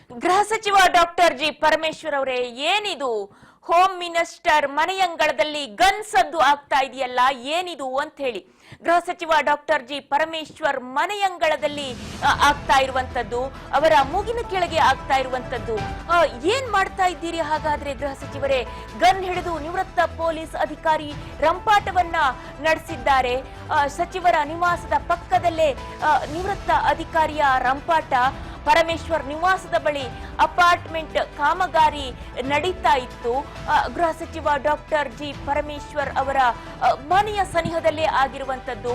ಗೃಹ ಸಚಿವ doctor G Parameshwar ಅವರೇ, ಏನಿದು ಹೋಮ್ ಮಿನಿಸ್ಟರ್ ಮನೆಯಂಗಳದಲ್ಲಿ ಗನ್ ಸದ್ದು ಆಗ್ತಾ ಇದೆಯಲ್ಲ, ಏನಿದು ಅಂತ ಹೇಳಿ ಗೃಹ ಸಚಿವ ಡಾಕ್ಟರ್ ಜಿ ಪರಮೇಶ್ವರ್ ಮನೆಯಂಗಳದಲ್ಲಿ ಆಗ್ತಾ ಇರುವಂತದ್ದು, ಅವರ ಮೂಗಿನ ಕೆಳಗೆ ಆಗ್ತಾ ಇರುವಂತದ್ದು ಏನ್ ಮಾಡ್ತಾ ಇದ್ದೀರಿ ಹಾಗಾದ್ರೆ ಗೃಹ ಸಚಿವರೇ? ಗನ್ ಹಿಡಿದು ನಿವೃತ್ತ ಪೊಲೀಸ್ ಅಧಿಕಾರಿ ರಂಪಾಟವನ್ನ ನಡೆಸಿದ್ದಾರೆ. ಸಚಿವರ ನಿವಾಸದ ಪಕ್ಕದಲ್ಲೇ ನಿವೃತ್ತ ಅಧಿಕಾರಿಯ ರಂಪಾಟ. ಪರಮೇಶ್ವರ್ ನಿವಾಸದ ಬಳಿ ಅಪಾರ್ಟ್ಮೆಂಟ್ ಕಾಮಗಾರಿ ನಡೀತಾ ಇತ್ತು. ಗೃಹ ಸಚಿವ ಡಾಕ್ಟರ್ ಜಿ ಪರಮೇಶ್ವರ್ ಅವರ ಮನೆಯ ಸನಿಹದಲ್ಲೇ ಆಗಿರುವಂತದ್ದು,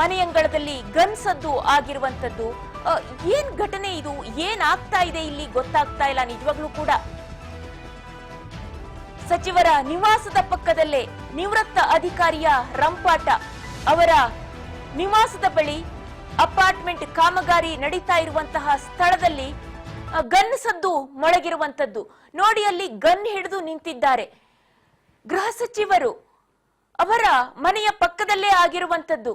ಮನೆಯಂಗಳದಲ್ಲಿ ಗನ್ ಸದ್ದು ಆಗಿರುವಂತದ್ದು. ಏನ್ ಘಟನೆ ಇದು? ಏನಾಗ್ತಾ ಇದೆ ಇಲ್ಲಿ ಗೊತ್ತಾಗ್ತಾ ಇಲ್ಲ ನಿಜವಾಗ್ಲೂ ಕೂಡ. ಸಚಿವರ ನಿವಾಸದ ಪಕ್ಕದಲ್ಲೇ ನಿವೃತ್ತ ಅಧಿಕಾರಿಯ ರಂಪಾಟ, ಅವರ ನಿವಾಸದ ಬಳಿ ಅಪಾರ್ಟ್ಮೆಂಟ್ ಕಾಮಗಾರಿ ನಡೀತಾ ಇರುವಂತಹ ಸ್ಥಳದಲ್ಲಿ ಗನ್ ಸದ್ದು ಮೊಳಗಿರುವಂತದ್ದು ನೋಡಿ. ಅಲ್ಲಿ ಗನ್ ಹಿಡಿದು ನಿಂತಿದ್ದಾರೆ ಗೃಹ ಸಚಿವರು, ಅವರ ಮನೆಯ ಪಕ್ಕದಲ್ಲೇ ಆಗಿರುವಂತದ್ದು.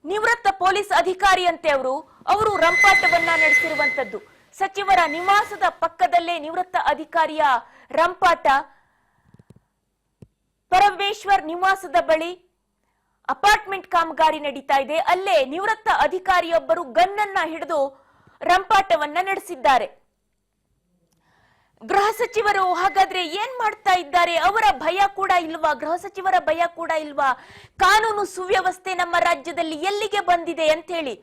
ನಿವೃತ್ತ ಪೊಲೀಸ್ ಅಧಿಕಾರಿಯಂತೆ ಅವರು ರಂಪಾಟವನ್ನ ನಡೆಸಿರುವಂತದ್ದು. ಸಚಿವರ ನಿವಾಸದ ಪಕ್ಕದಲ್ಲೇ ನಿವೃತ್ತ ಅಧಿಕಾರಿಯ ರಂಪಾಟ. ಪರಮೇಶ್ವರ್ ನಿವಾಸದ ಬಳಿ ಅಪಾರ್ಟ್ಮೆಂಟ್ ಕಾಮಗಾರಿ ನಡೀತಾ ಇದೆ. ಅಲ್ಲೇ ನಿವೃತ್ತ ಅಧಿಕಾರಿಯೊಬ್ಬರು ಗನ್ನನ್ನ ಹಿಡಿದು ರಂಪಾಟವನ್ನ ನಡೆಸಿದ್ದಾರೆ. ಗೃಹ ಸಚಿವರು ಹಾಗಾದ್ರೆ ಏನ್ ಮಾಡ್ತಾ ಇದ್ದಾರೆ? ಅವರ ಭಯ ಕೂಡ ಇಲ್ವಾ? ಗೃಹ ಸಚಿವರ ಭಯ ಕೂಡ ಇಲ್ವಾ? ಕಾನೂನು ಸುವ್ಯವಸ್ಥೆ ನಮ್ಮ ರಾಜ್ಯದಲ್ಲಿ ಎಲ್ಲಿಗೆ ಬಂದಿದೆ ಅಂತ ಹೇಳಿ.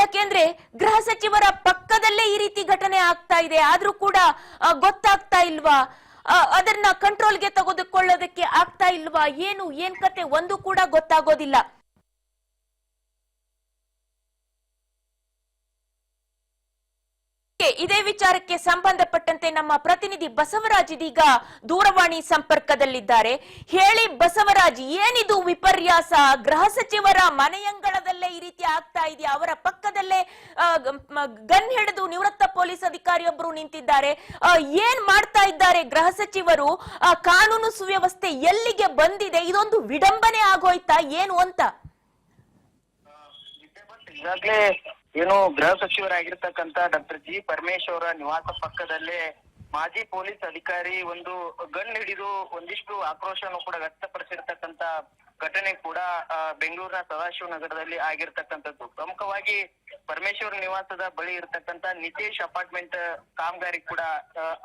ಯಾಕೆಂದ್ರೆ ಗೃಹ ಸಚಿವರ ಪಕ್ಕದಲ್ಲೇ ಈ ರೀತಿ ಘಟನೆ ಆಗ್ತಾ ಇದೆ, ಆದ್ರೂ ಕೂಡ ಗೊತ್ತಾಗ್ತಾ ಇಲ್ವಾ? ಅದನ್ನ ಕಂಟ್ರೋಲ್ಗೆ ತೆಗೆದುಕೊಳ್ಳೋದಕ್ಕೆ ಆಗ್ತಾ ಇಲ್ವಾ? ಏನ್ ಕತೆ ಒಂದು ಕೂಡ ಗೊತ್ತಾಗೋದಿಲ್ಲ. ಇದೇ ವಿಚಾರಕ್ಕೆ ಸಂಬಂಧಪಟ್ಟಂತೆ ನಮ್ಮ ಪ್ರತಿನಿಧಿ ಬಸವರಾಜ್ ಇದೀಗ ದೂರವಾಣಿ ಸಂಪರ್ಕದಲ್ಲಿದ್ದಾರೆ. ಹೇಳಿ ಬಸವರಾಜ್, ಏನಿದು ವಿಪರ್ಯಾಸ? ಗೃಹ ಸಚಿವರ ಮನೆಯಂಗಳದಲ್ಲೇ ಈ ರೀತಿ ಆಗ್ತಾ ಇದೆಯಾ? ಅವರ ಪಕ್ಕದಲ್ಲೇ ಗನ್ ಹಿಡಿದು ನಿವೃತ್ತ ಪೊಲೀಸ್ ಅಧಿಕಾರಿಯೊಬ್ಬರು ನಿಂತಿದ್ದಾರೆ. ಏನ್ ಮಾಡ್ತಾ ಇದ್ದಾರೆ ಗೃಹ ಸಚಿವರು? ಕಾನೂನು ಸುವ್ಯವಸ್ಥೆ ಎಲ್ಲಿಗೆ ಬಂದಿದೆ? ಇದೊಂದು ವಿಡಂಬನೆ ಆಗೋಯ್ತಾ ಏನು ಅಂತ? ಏನು ಗೃಹ ಸಚಿವರಾಗಿರ್ತಕ್ಕಂತ ಡಾಕ್ಟರ್ ಜಿ ಪರಮೇಶ್ವರ ನಿವಾಸ ಪಕ್ಕದಲ್ಲೇ ಮಾಜಿ ಪೊಲೀಸ್ ಅಧಿಕಾರಿ ಒಂದು ಗನ್ ಹಿಡಿದು ಒಂದಿಷ್ಟು ಆಕ್ರೋಶವನ್ನು ಕೂಡ ವ್ಯಕ್ತಪಡಿಸಿರ್ತಕ್ಕಂತ ಘಟನೆ ಕೂಡ ಬೆಂಗಳೂರಿನ ಸದಾಶಿವ ನಗರದಲ್ಲಿ ಆಗಿರ್ತಕ್ಕಂಥದ್ದು. ಪ್ರಮುಖವಾಗಿ ಪರಮೇಶ್ವರ ನಿವಾಸದ ಬಳಿ ಇರತಕ್ಕಂತ ನಿತೇಶ್ ಅಪಾರ್ಟ್ಮೆಂಟ್ ಕಾಮಗಾರಿ ಕೂಡ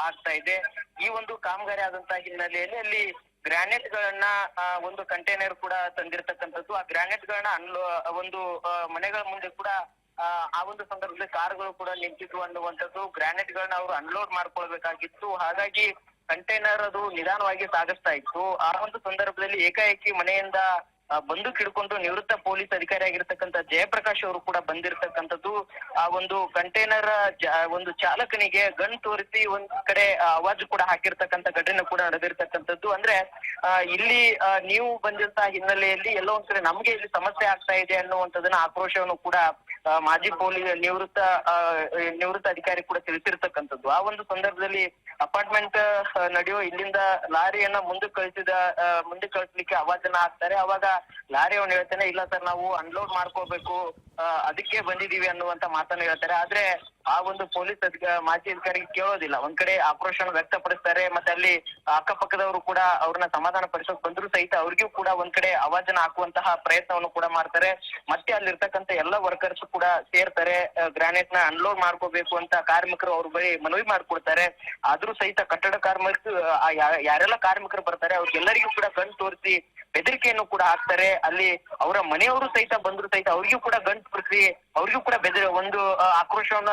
ಆಗ್ತಾ ಇದೆ. ಈ ಒಂದು ಕಾಮಗಾರಿ ಆದಂತ ಹಿನ್ನೆಲೆಯಲ್ಲಿ ಅಲ್ಲಿ ಗ್ರಾನೈಟ್ ಗಳನ್ನ ಒಂದು ಕಂಟೈನರ್ ಕೂಡ ತಂದಿರತಕ್ಕಂಥದ್ದು. ಆ ಗ್ರಾನೈಟ್ ಗಳನ್ನ ಒಂದು ಮನೆಗಳ ಮುಂದೆ ಕೂಡ ಆ ಒಂದು ಸಂದರ್ಭದಲ್ಲಿ ಕಾರ್ಗಳು ಕೂಡ ನಿಂತಿದ್ವು ಅನ್ನುವಂಥದ್ದು. ಗ್ರಾನೈಟ್ ಗಳನ್ನ ಅವರು ಅನ್ಲೋಡ್ ಮಾಡ್ಕೊಳ್ಬೇಕಾಗಿತ್ತು, ಹಾಗಾಗಿ ಕಂಟೈನರ್ ಅದು ನಿಧಾನವಾಗಿ ಸಾಗಿಸ್ತಾ ಇತ್ತು. ಆ ಒಂದು ಸಂದರ್ಭದಲ್ಲಿ ಏಕಾಏಕಿ ಮನೆಯಿಂದ ಬಂದೂಕ್ ಹಿಡ್ಕೊಂಡು ನಿವೃತ್ತ ಪೊಲೀಸ್ ಅಧಿಕಾರಿ ಆಗಿರ್ತಕ್ಕಂಥ ಜಯಪ್ರಕಾಶ್ ಅವರು ಕೂಡ ಬಂದಿರತಕ್ಕಂಥದ್ದು. ಆ ಒಂದು ಕಂಟೈನರ್ ಒಂದು ಚಾಲಕನಿಗೆ ಗನ್ ತೋರಿಸಿ ಒಂದ್ ಕಡೆ ಆವಾಜ್ ಕೂಡ ಹಾಕಿರ್ತಕ್ಕಂಥ ಘಟನೆ ಕೂಡ ನಡೆದಿರ್ತಕ್ಕಂಥದ್ದು. ಅಂದ್ರೆ ಇಲ್ಲಿ ನೀವು ಬಂದಿರುವಂತಹ ಹಿನ್ನೆಲೆಯಲ್ಲಿ ಎಲ್ಲೋ ಒಂದ್ ಕಡೆ ನಮ್ಗೆ ಇಲ್ಲಿ ಸಮಸ್ಯೆ ಆಗ್ತಾ ಇದೆ ಅನ್ನುವಂಥದ್ದನ್ನ ಆಕ್ರೋಶವನ್ನು ಕೂಡ ಮಾಜಿ ನಿವೃತ್ತ ಅಧಿಕಾರಿ ಕೂಡ ತಿಳಿಸಿರ್ತಕ್ಕಂಥದ್ದು. ಆ ಒಂದು ಸಂದರ್ಭದಲ್ಲಿ ಅಪಾರ್ಟ್ಮೆಂಟ್ ನಡೆಯೋ ಇಲ್ಲಿಂದ ಲಾರಿಯನ್ನ ಮುಂದೆ ಕಳಿಸ್ಲಿಕ್ಕೆ ಆವಾಜನ್ನ ಹಾಕ್ತಾರೆ. ಅವಾಗ ಲಾರಿ ಅವನು ಹೇಳ್ತಾನೆ, ಇಲ್ಲ ಸರ್ ನಾವು ಅನ್ಲೋಡ್ ಮಾಡ್ಕೋಬೇಕು, ಅದಕ್ಕೆ ಬಂದಿದೀವಿ ಅನ್ನುವಂತ ಮಾತನ್ನ ಹೇಳ್ತಾರೆ. ಆದ್ರೆ ಆ ಒಂದು ಮಾಜಿ ಅಧಿಕಾರಿಗೆ ಕೇಳೋದಿಲ್ಲ. ಒಂದ್ ಕಡೆ ಆಕ್ರೋಶನ ವ್ಯಕ್ತಪಡಿಸ್ತಾರೆ, ಮತ್ತೆ ಅಲ್ಲಿ ಅಕ್ಕಪಕ್ಕದವರು ಕೂಡ ಅವ್ರನ್ನ ಸಮಾಧಾನ ಪಡಿಸೋಕ್ ಬಂದ್ರು ಸಹಿತ ಅವ್ರಿಗೂ ಕೂಡ ಒಂದ್ ಕಡೆ ಆವಾಜನ ಹಾಕುವಂತಹ ಪ್ರಯತ್ನವನ್ನು ಕೂಡ ಮಾಡ್ತಾರೆ. ಮತ್ತೆ ಅಲ್ಲಿರ್ತಕ್ಕಂಥ ಎಲ್ಲ ವರ್ಕರ್ಸ್ ಕೂಡ ಸೇರ್ತಾರೆ, ಗ್ರಾನೈಟ್ ನ ಅನ್ಲೋಡ್ ಮಾಡ್ಕೋಬೇಕು ಅಂತ ಕಾರ್ಮಿಕರು ಅವ್ರ ಬಳಿ ಮನವಿ ಮಾಡ್ಕೊಡ್ತಾರೆ. ಆದ್ರೂ ಸಹಿತ ಕಟ್ಟಡ ಕಾರ್ಮಿಕರು ಯಾರೆಲ್ಲ ಕಾರ್ಮಿಕರು ಬರ್ತಾರೆ ಅವ್ರಿಗೆಲ್ಲರಿಗೂ ಕೂಡ ಗನ್ ತೋರಿಸಿ ಬೆದರಿಕೆಯನ್ನು ಕೂಡ ಹಾಕ್ತಾರೆ. ಅಲ್ಲಿ ಅವರ ಮನೆಯವರು ಸಹಿತ ಬಂದ್ರು ಸಹಿತ ಅವ್ರಿಗೂ ಕೂಡ ಗನ್ ತೋರಿಸಿ ಅವ್ರಿಗೂ ಕೂಡ ಒಂದು ಆಕ್ರೋಶವನ್ನ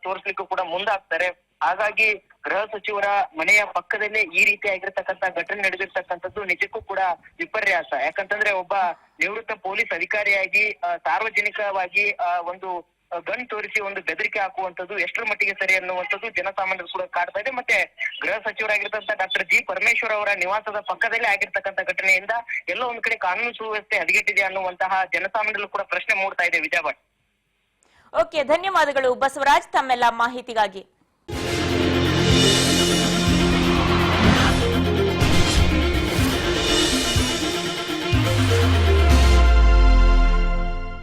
ತೋರಿಸ್ಲಿಕ್ಕೂ ಕೂಡ ಮುಂದಾಗ್ತಾರೆ. ಹಾಗಾಗಿ ಗೃಹ ಸಚಿವರ ಮನೆಯ ಪಕ್ಕದಲ್ಲೇ ಈ ರೀತಿ ಆಗಿರ್ತಕ್ಕಂಥ ಘಟನೆ ನಡೆದಿರ್ತಕ್ಕಂಥದ್ದು ನಿಜಕ್ಕೂ ಕೂಡ ವಿಪರ್ಯಾಸ. ಯಾಕಂತಂದ್ರೆ ಒಬ್ಬ ನಿವೃತ್ತ ಪೊಲೀಸ್ ಅಧಿಕಾರಿಯಾಗಿ ಸಾರ್ವಜನಿಕವಾಗಿ ಒಂದು ಗನ್ ತೋರಿಸಿ ಒಂದು ಬೆದರಿಕೆ ಹಾಕುವಂಥದ್ದು ಎಷ್ಟರ ಮಟ್ಟಿಗೆ ಸರಿ ಅನ್ನುವಂಥದ್ದು ಜನಸಾಮಾನ್ಯರು ಕೂಡ ಕಾಡ್ತಾ ಇದೆ. ಮತ್ತೆ ಗೃಹ ಸಚಿವರಾಗಿರ್ತಕ್ಕಂಥ ಡಾಕ್ಟರ್ ಜಿ ಪರಮೇಶ್ವರ್ ಅವರ ನಿವಾಸದ ಪಕ್ಕದಲ್ಲೇ ಆಗಿರ್ತಕ್ಕಂಥ ಘಟನೆಯಿಂದ ಎಲ್ಲೋ ಒಂದ್ ಕಡೆ ಕಾನೂನು ಸುವ್ಯವಸ್ಥೆ ಹದಗೆಟ್ಟಿದೆ ಅನ್ನುವಂತಹ ಜನಸಾಮಾನ್ಯರು ಕೂಡ ಪ್ರಶ್ನೆ ಮೂಡ್ತಾ ಇದೆ. ವಿಜಯಭಟ್. ಓಕೆ, ಧನ್ಯವಾದಗಳು ಬಸವರಾಜ್ ತಮ್ಮೆಲ್ಲ ಮಾಹಿತಿಗಾಗಿ.